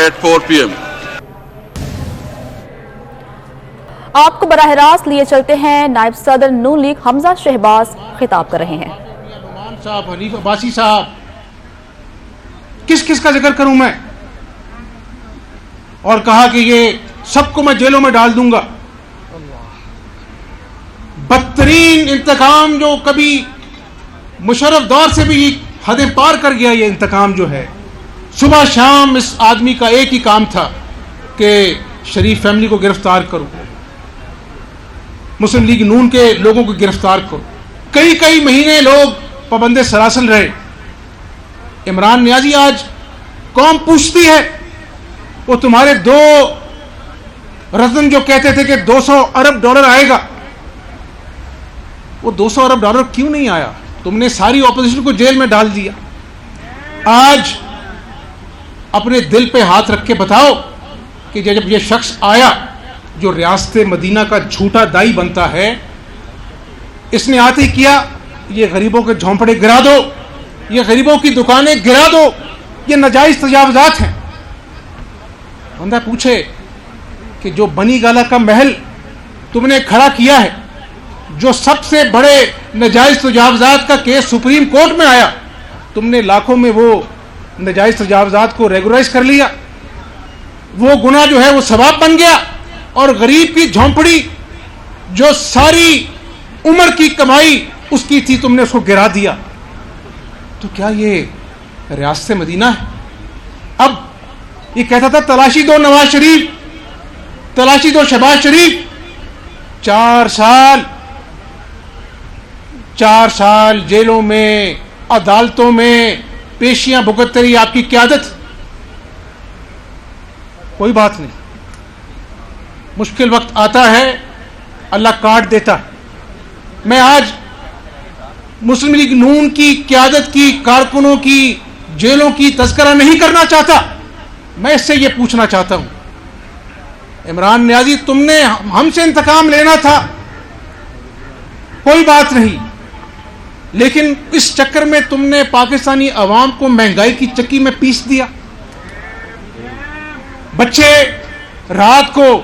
at 4 PM آپ کو براہ راست لیے چلتے ہیں، نائب صدر نون لیگ حمزہ شہباز خطاب کر رہے ہیں۔ نعمان صاحب، حنیف عباسی صاحب، کس کس کا ذکر کروں میں؟ اور کہا کہ یہ سب کو میں جیلوں میں ڈال دوں گا۔ بدترین انتقام جو کبھی مشرف دور سے بھی حدیں پار کر گیا، یہ انتقام جو ہے، صبح شام اس آدمی کا ایک ہی کام تھا کہ شریف فیملی کو گرفتار کرو، مسلم لیگ نون کے لوگوں کو گرفتار کرو۔ کئی مہینے لوگ پابند سلاسل رہے۔ عمران نیازی آج قوم پوچھتی ہے، وہ تمہارے دو رتن جو کہتے تھے کہ $200 ارب آئے گا، وہ $200 ارب کیوں نہیں آیا؟ تم نے ساری اپوزیشن کو جیل میں ڈال دیا۔ آج اپنے دل پہ ہاتھ رکھ کے بتاؤ کہ جب یہ شخص آیا جو ریاست مدینہ کا جھوٹا دائی بنتا ہے، اس نے آتے ہی کیا یہ غریبوں کے جھونپڑے گرا دو، یہ غریبوں کی دکانیں گرا دو، یہ ناجائز تجاوزات ہیں۔ بندہ پوچھے کہ جو بنی گالا کا محل تم نے کھڑا کیا ہے، جو سب سے بڑے ناجائز تجاوزات کا کیس سپریم کورٹ میں آیا، تم نے لاکھوں میں وہ ناجائز تجاوزات کو ریگولرائز کر لیا، وہ گناہ جو ہے وہ ثواب بن گیا، اور غریب کی جھونپڑی جو ساری عمر کی کمائی اس کی تھی، تم نے اس کو گرا دیا۔ تو کیا یہ ریاست مدینہ ہے؟ اب یہ کہتا تھا تلاشی دو نواز شریف، تلاشی دو شہباز شریف۔ 4 سال جیلوں میں، عدالتوں میں پیشیاں بھگتتے رہی آپ کی قیادت، کوئی بات نہیں، مشکل وقت آتا ہے اللہ کاٹ دیتا ہے۔ میں آج مسلم لیگ نون کی قیادت کی کارکنوں کی جیلوں کی تذکرہ نہیں کرنا چاہتا، میں اس سے یہ پوچھنا چاہتا ہوں، عمران نیازی تم نے ہم سے انتقام لینا تھا، کوئی بات نہیں، لیکن اس چکر میں تم نے پاکستانی عوام کو مہنگائی کی چکی میں پیس دیا۔ بچے رات کو،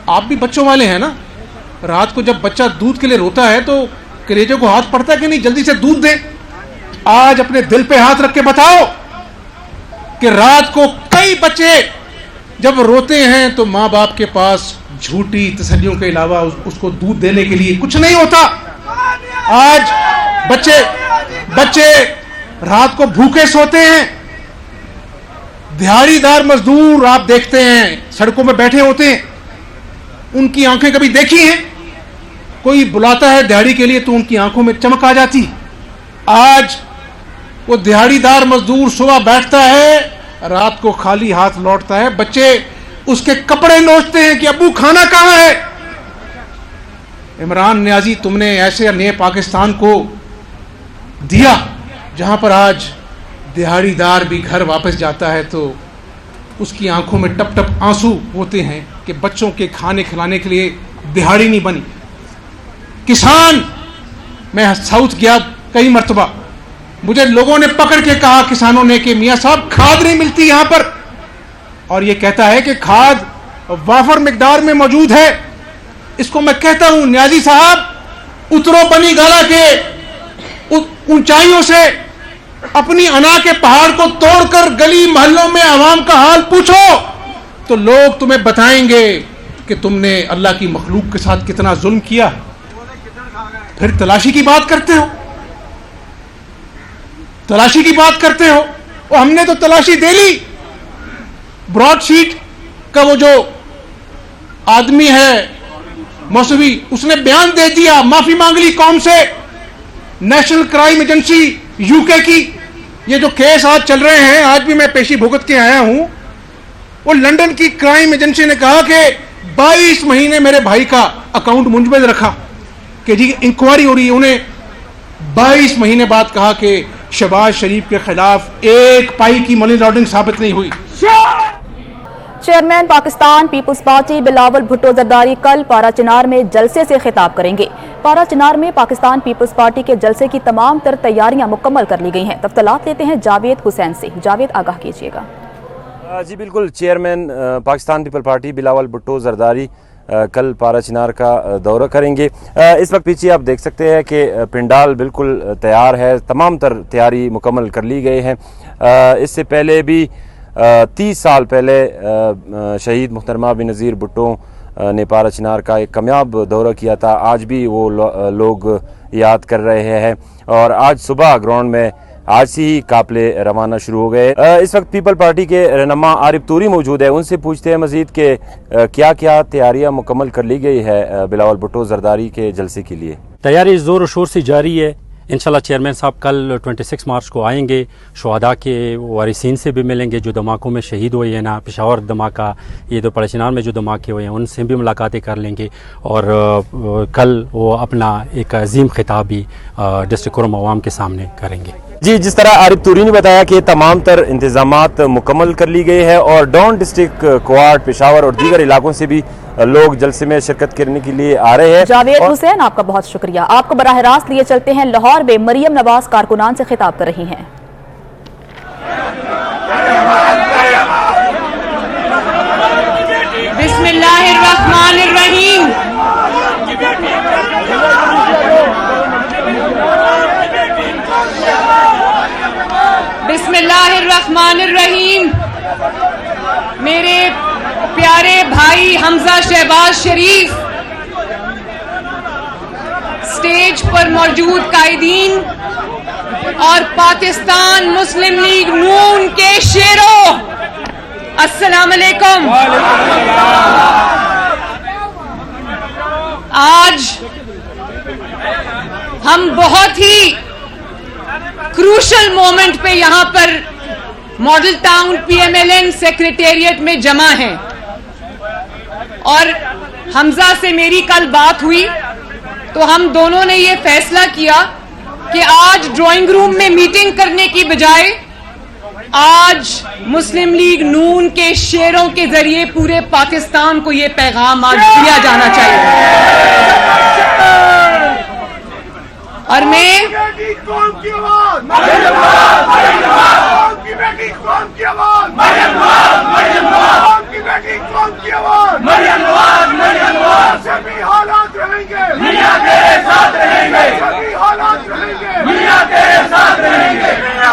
آپ بھی بچوں والے ہیں نا، رات کو جب بچہ دودھ کے لیے روتا ہے تو کلیجے کو ہاتھ پڑتا ہے کہ نہیں جلدی سے دودھ دیں؟ آج اپنے دل پہ ہاتھ رکھ کے بتاؤ کہ رات کو کئی بچے جب روتے ہیں تو ماں باپ کے پاس جھوٹی تسلیوں کے علاوہ اس کو دودھ دینے کے لیے کچھ نہیں ہوتا۔ آج بچے رات کو بھوکے سوتے ہیں، دیہڑی دار مزدور آپ دیکھتے ہیں سڑکوں میں بیٹھے ہوتے ہیں، ان کی آنکھیں کبھی دیکھی ہیں؟ کوئی بلاتا ہے دیہڑی کے لیے تو ان کی آنکھوں میں چمک آ جاتی۔ آج وہ دیہڑی دار مزدور صبح بیٹھتا ہے، رات کو خالی ہاتھ لوٹتا ہے، بچے اس کے کپڑے نوچتے ہیں کہ ابو کھانا کہاں ہے؟ عمران نیازی تم نے ایسے نئے پاکستان کو دیا جہاں پر آج دیہڑی دار بھی گھر واپس جاتا ہے تو اس کی آنکھوں میں ٹپ ٹپ آنسو ہوتے ہیں کہ بچوں کے کھانے کھلانے کے لیے دیہڑی نہیں بنی۔ کسان، میں ساؤتھ گیا کئی مرتبہ، مجھے لوگوں نے پکڑ کے کہا کسانوں نے کہ میاں صاحب کھاد نہیں ملتی یہاں پر، اور یہ کہتا ہے کہ کھاد وافر مقدار میں موجود ہے۔ اس کو میں کہتا ہوں نیازی صاحب اترو بنی گالا کے اونچائیوں سے، اپنی انا کے پہاڑ کو توڑ کر گلی محلوں میں عوام کا حال پوچھو تو لوگ تمہیں بتائیں گے کہ تم نے اللہ کی مخلوق کے ساتھ کتنا ظلم کیا۔ پھر تلاشی کی بات کرتے ہو، تلاشی کی بات کرتے ہو، اور ہم نے تو تلاشی دے لی۔ براڈ شیٹ کا وہ جو آدمی ہے موسوی، اس نے بیان دے دیا، معافی مانگ لی قوم سے۔ نیشنل کرائم ایجنسی یو کے کی یہ جو کیس آج چل رہے ہیں، آج بھی میں پیشی بھگت کے آیا ہوں، وہ لندن کی کرائم ایجنسی نے کہا کہ 22 مہینے میرے بھائی کا اکاؤنٹ منجمد رکھا کہ جی انکوائری ہو رہی ہے۔ انہیں 22 مہینے بعد کہا کہ شہباز شریف کے خلاف ایک پائی کی منی لانڈرنگ ثابت نہیں ہوئی۔ Chairman Pakistan Peoples Party Bilawal Bhutto Zardari کل پارا چنار میں جلسے سے خطاب کریں گے۔ پارا چنار میں پاکستان پیپلز پارٹی کے جلسے کی تمام تر تیاریاں مکمل کر لی گئی ہیں۔ تفصیلات لیتے ہیں جاوید حسین سے۔ جاوید آگاہ کیجیے گا۔ جی بالکل، chairman Pakistan people party Bilawal Bhutto Zardari کل پارا چنار کا دورہ کریں گے۔ اس وقت پیچھے آپ دیکھ سکتے ہیں کہ پنڈال بالکل تیار ہے، تمام تر تیاری مکمل کر لی گئی ہے۔ اس سے پہلے بھی 30 سال پہلے شہید محترمہ بینظیر بھٹو نے پارا چنار کا ایک کامیاب دورہ کیا تھا، آج بھی وہ لوگ یاد کر رہے ہیں، اور آج صبح گراؤنڈ میں آج سے ہی قافلے روانہ شروع ہو گئے۔ اس وقت پیپل پارٹی کے رہنما عارف توری موجود ہے، ان سے پوچھتے ہیں مزید کہ کیا کیا تیاریاں مکمل کر لی گئی ہے بلاول بھٹو زرداری کے جلسے کے لیے۔ تیاری زور و شور سے جاری ہے، انشاءاللہ چیئرمین صاحب کل 26 مارچ کو آئیں گے، شہداء کے وارثین سے بھی ملیں گے جو دھماکوں میں شہید ہوئے ہیں نا، پشاور دھماکہ، یہ تو پارا چنار میں جو دھماکے ہوئے ہیں ان سے بھی ملاقاتیں کر لیں گے، اور کل وہ اپنا ایک عظیم خطاب بھی ڈسٹرکٹ کرم عوام کے سامنے کریں گے۔ جی، جس طرح عارف توری نے بتایا کہ تمام تر انتظامات مکمل کر لی گئی ہے، اور ڈون ڈسٹرکٹ، کوارڈ، پشاور اور دیگر علاقوں سے بھی لوگ جلسے میں شرکت کرنے کے لیے آ رہے ہیں۔ جاوید حسین، آپ کا بہت شکریہ۔ آپ کو براہ راست لیے چلتے ہیں لاہور میں مریم نواز کارکنان سے خطاب کر رہی ہیں۔ بسم اللہ الرحمن الرحیم۔ بسم اللہ الرحمن الرحیم۔ میرے پیارے بھائی حمزہ شہباز شریف، سٹیج پر موجود قائدین اور پاکستان مسلم لیگ نون کے شیروں، السلام علیکم۔ آج ہم بہت ہی کروشل مومنٹ پہ یہاں پر Model Town P M L N secretariat میں جمع ہیں، اور حمزہ سے میری کل بات ہوئی تو ہم دونوں نے یہ فیصلہ کیا کہ آج ڈرائنگ روم میں میٹنگ کرنے کی بجائے آج مسلم لیگ نون کے شیروں کے ذریعے پورے پاکستان کو یہ پیغام آج دیا جانا چاہیے۔ اور میں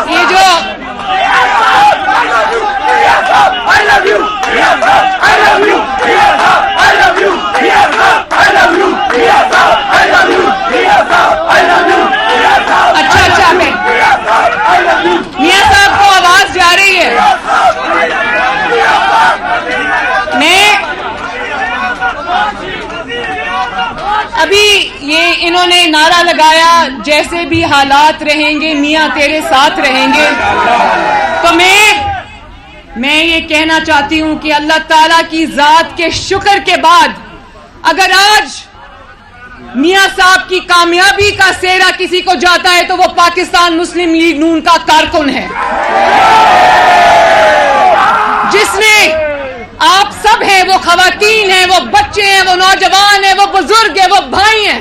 یہ جو اچھا میاں صاحب کو آواز جا رہی ہے۔ میں ابھی یہ انہوں نے نعرہ لگایا جیسے بھی حالات رہیں گے میاں تیرے ساتھ رہیں گے، تو میں یہ کہنا چاہتی ہوں کہ اللہ تعالیٰ کی ذات کے شکر کے بعد اگر آج میاں صاحب کی کامیابی کا سہرا کسی کو جاتا ہے تو وہ پاکستان مسلم لیگ نون کا کارکن ہے، جس نے آپ سب ہیں، وہ خواتین ہیں، وہ بچے ہیں، وہ نوجوان ہیں، وہ بزرگ ہیں، وہ بھائی ہیں،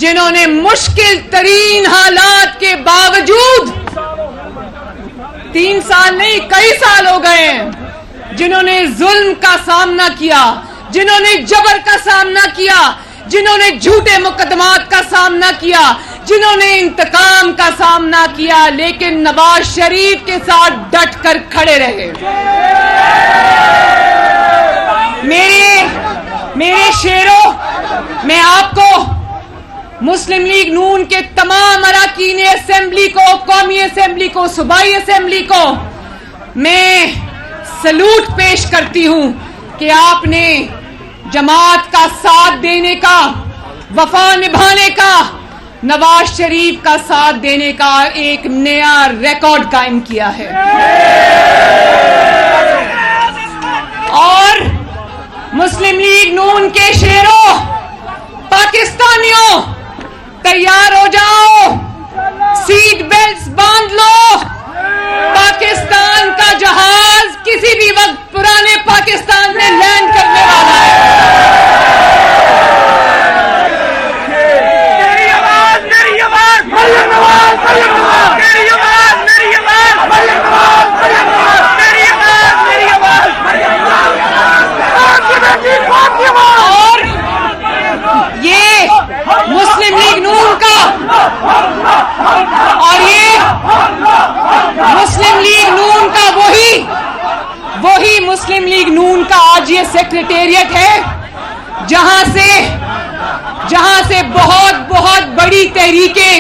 جنہوں نے مشکل ترین حالات کے باوجود 3 سال نہیں کئی سال ہو گئے ہیں، جنہوں نے ظلم کا سامنا کیا، جنہوں نے جبر کا سامنا کیا، جنہوں نے جھوٹے مقدمات کا سامنا کیا، جنہوں نے انتقام کا سامنا کیا، لیکن نواز شریف کے ساتھ ڈٹ کر کھڑے رہے۔ میرے شیروں، میں آپ کو مسلم لیگ نون کے تمام اراکین اسمبلی کو، قومی اسمبلی کو، صوبائی اسمبلی کو میں سلوٹ پیش کرتی ہوں کہ آپ نے جماعت کا ساتھ دینے کا، وفا نبھانے کا، نواز شریف کا ساتھ دینے کا ایک نیا ریکارڈ قائم کیا ہے۔ اور مسلم لیگ نون کے شیروں، پاکستانیوں، تیار ہو جاؤ، سیٹ بیلٹس باندھ لو، پاکستان کا جہاز کسی بھی وقت پرانے پاکستان میں لینڈ کرنے والا ہے۔ میری آواز، میری آواز، مریم نواز، مریم نواز، میری آواز، میری آواز، مریم نواز، مریم نواز، میری آواز، میری آواز، مریم نواز، آپ کی بیٹی، آپ کی آواز۔ آج یہ سیکریٹریٹ ہے جہاں سے بہت بہت بڑی تحریکیں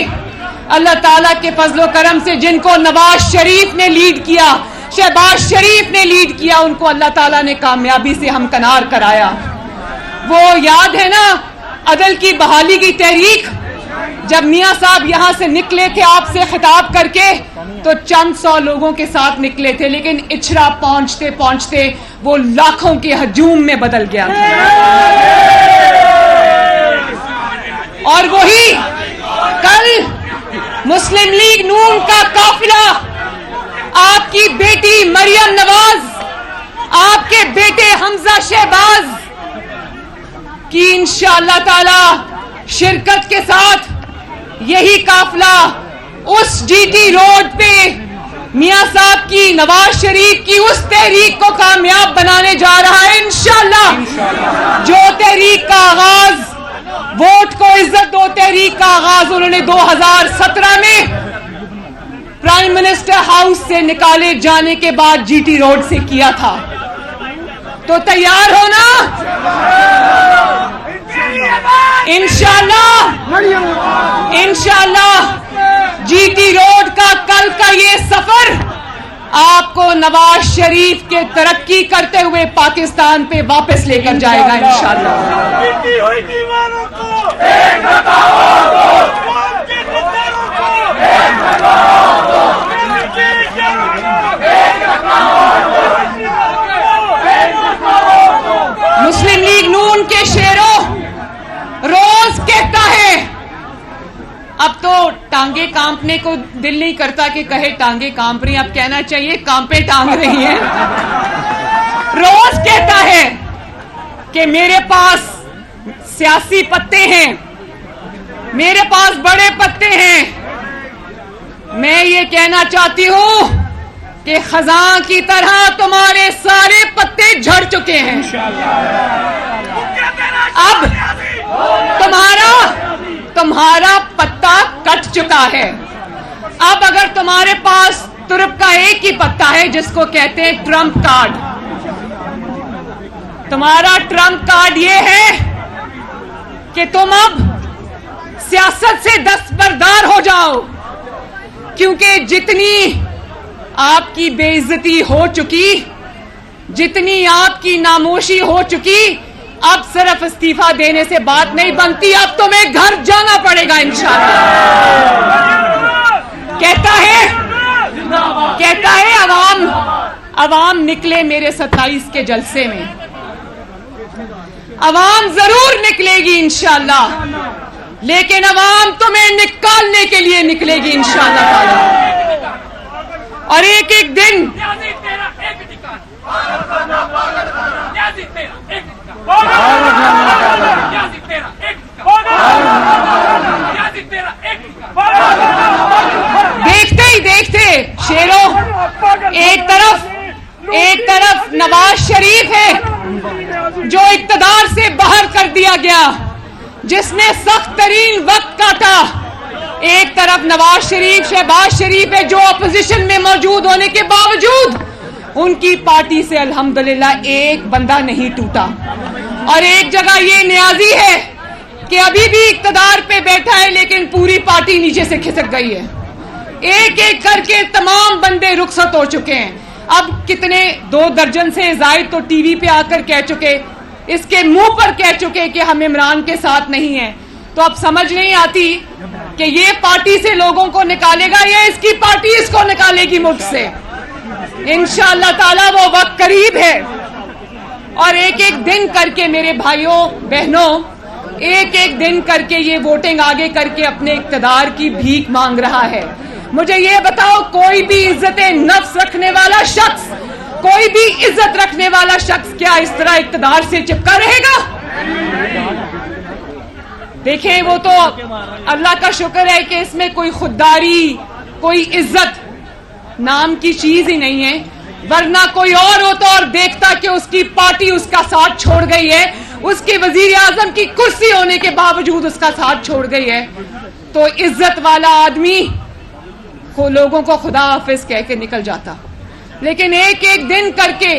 اللہ تعالیٰ کے فضل و کرم سے جن کو نواز شریف نے لیڈ کیا, شہباز شریف نے لیڈ کیا, ان کو اللہ تعالیٰ نے کامیابی سے ہمکنار کرایا. وہ یاد ہے نا عدل کی بحالی کی تحریک, جب میاں صاحب یہاں سے نکلے تھے آپ سے خطاب کر کے تو چند سو لوگوں کے ساتھ نکلے تھے, لیکن اچھڑا پہنچتے پہنچتے وہ لاکھوں کے ہجوم میں بدل گیا. اور وہی کل مسلم لیگ نون کا قافلہ آپ کی بیٹی مریم نواز, آپ کے بیٹے حمزہ شہباز کی انشاءاللہ تعالی شرکت کے ساتھ یہی قافلہ اس جی ٹی روڈ پہ میاں صاحب کی, نواز شریف کی اس تحریک کو کامیاب بنانے جا رہا ہے انشاءاللہ. جو تحریک کا آغاز ووٹ کو عزت دو تحریک کا آغاز انہوں نے 2017 میں پرائم منسٹر ہاؤس سے نکالے جانے کے بعد جی ٹی روڈ سے کیا تھا. تو تیار ہونا انشاءاللہ جی ٹی روڈ کا کل کا یہ سفر آپ کو نواز شریف کے ترقی کرتے ہوئے پاکستان پہ واپس لے کر جائے گا انشاءاللہ. مسلم لیگ نون کے شیروں روز کہتا ہے, اب تو ٹانگیں کانپنے کو دل نہیں کرتا کہ کہے ٹانگیں کانپ رہی ہیں, اب کہنا چاہیے کانپے ٹانگ رہی ہیں. روز کہتا ہے کہ میرے پاس سیاسی پتے ہیں, میرے پاس بڑے پتے ہیں. میں یہ کہنا چاہتی ہوں کہ خزاں کی طرح تمہارے سارے پتے جھڑ چکے ہیں. اب تمہارا پتا کٹ چکا ہے. اب اگر تمہارے پاس ترپ کا ایک ہی پتا ہے جس کو کہتے ہیں ٹرمپ کارڈ, تمہارا ٹرمپ کارڈ یہ ہے کہ تم اب سیاست سے دستبردار ہو جاؤ, کیونکہ جتنی آپ کی بے عزتی ہو چکی, جتنی آپ کی ناموشی ہو چکی, اب صرف استعفیٰ دینے سے بات نہیں بنتی, اب تمہیں گھر جانا پڑے گا انشاءاللہ. کہتا ہے عوام نکلے میرے 27 کے جلسے میں, عوام ضرور نکلے گی انشاءاللہ, لیکن عوام تمہیں نکالنے کے لیے نکلے گی انشاءاللہ تعالی. اور ایک ایک دن دیکھتے ہی دیکھتے شیروں, ایک طرف نواز شریف ہے جو اقتدار سے باہر کر دیا گیا, جس نے سخت ترین وقت کاٹا. ایک طرف نواز شریف, شہباز شریف ہے جو اپوزیشن میں موجود ہونے کے باوجود ان کی پارٹی سے الحمدللہ ایک بندہ نہیں ٹوٹا. اور ایک جگہ یہ نیازی ہے کہ ابھی بھی اقتدار پہ بیٹھا ہے لیکن پوری پارٹی نیچے سے کھسک گئی ہے. ایک ایک کر کے تمام بندے رخصت ہو چکے ہیں. اب کتنے 2 درجن سے زائد تو ٹی وی پہ آ کر کہہ چکے, اس کے منہ پر کہہ چکے کہ ہم عمران کے ساتھ نہیں ہیں. تو اب سمجھ نہیں آتی کہ یہ پارٹی سے لوگوں کو نکالے گا یا اس کی پارٹی اس کو نکالے گی ملک سے. انشاءاللہ تعالی وہ وقت قریب ہے. اور ایک ایک دن کر کے میرے بھائیوں بہنوں, ایک ایک دن کر کے یہ ووٹنگ آگے کر کے اپنے اقتدار کی بھیک مانگ رہا ہے. مجھے یہ بتاؤ, کوئی بھی عزت نفس رکھنے والا شخص, کوئی بھی عزت رکھنے والا شخص کیا اس طرح اقتدار سے چپکا رہے گا؟ دیکھیں, وہ تو اللہ کا شکر ہے کہ اس میں کوئی خودداری, کوئی عزت نام کی چیز ہی نہیں ہے. ورنہ کوئی اور ہوتا اور دیکھتا کہ اس کی پارٹی اس کا ساتھ چھوڑ گئی ہے, اس کے وزیر اعظم کی کرسی ہونے کے باوجود اس کا ساتھ چھوڑ گئی ہے, تو عزت والا آدمی کو لوگوں کو خدا حافظ کہہ کے نکل جاتا. لیکن ایک ایک دن کر کے